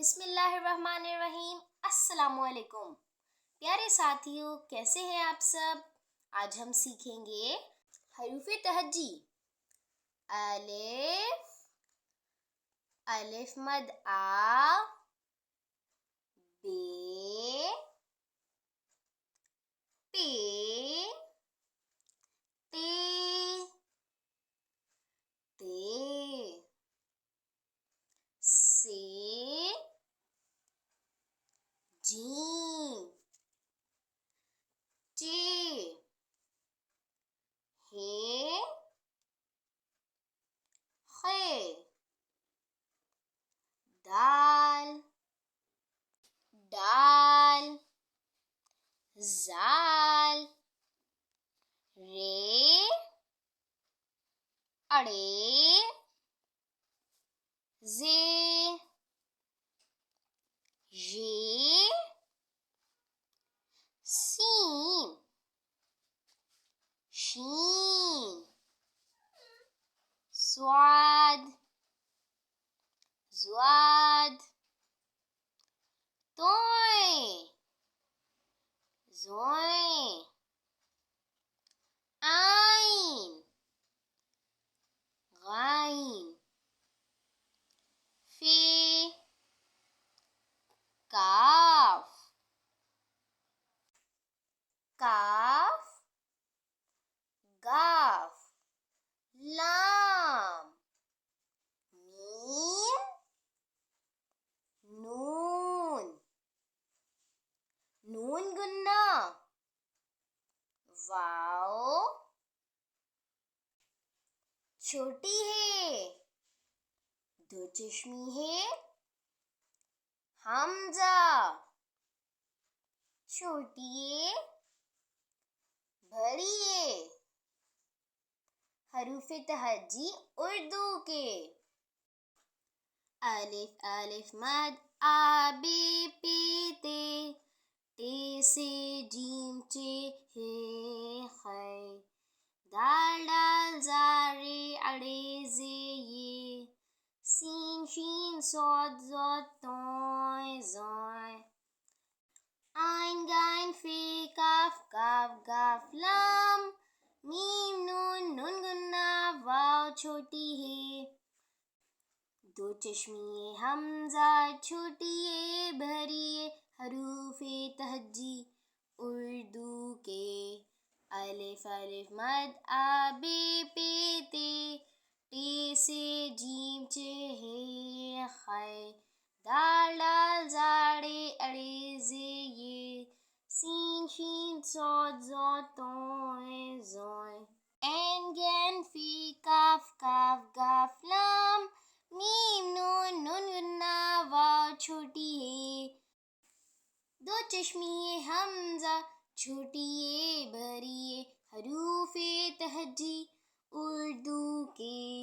बिस्मिल्लाहिर्रहमानिर्रहीम। अस्सलामुअलैकुम प्यारे साथियों, कैसे हैं आप सब। आज हम सीखेंगे हरूफ तहज्जी। अलिफ, अलिफ मद आ, बे, पे, ते, ते, से, जीम, चे, हे, खे, दाल, डाल, जाल, रे, अड़े, जे, ये, सीन, शीन, स्वाद, ज़्वाद, तोय, ज़ोय, आइन, गाइन, फे, काफ, काफ, गाफ, लाम, मीम, नून, नून गुन्ना, वाओ, छोटी है, दो चश्मी है, हमजा, छोटी है, बड़ी है। हरूफ तहज्जी उर्दू के। अलिफ, अलिफ मद आ, बे, पे, ते से जीम, चे, हे, खे, दाल, डाल, जा, रे, अड़े, जे, ये, सीन, शीन, सौद, ज़ौद, तोय, ज़ोय, आइन, गाइन, फे, काफ, काफ, गाफ, लाम, मीम, नून, नून गुन्ना, वाव, छोटी है, दो चश्मी है, हमजा, छोटी है, भरी है। हरूफ तहज्जी उर्दू के। अलिफ, अलिफ मद आ, बे, पे, ते से जीम, चे, हे, खे, दाल, डाल, जा, रे, अड़े, जे, ये, सीन, शीन, सौद, ज़ौद, तोय, ज़ोय, ऐन, गैन, फे, काफ, काफ, गाफ, लाम, मीम, नून, नून गुन्ना, वाव, छोटी है, दो चश्मी है, हमजा, छोटी है, भरी है। हरूफ तहज्जी उर्दू के।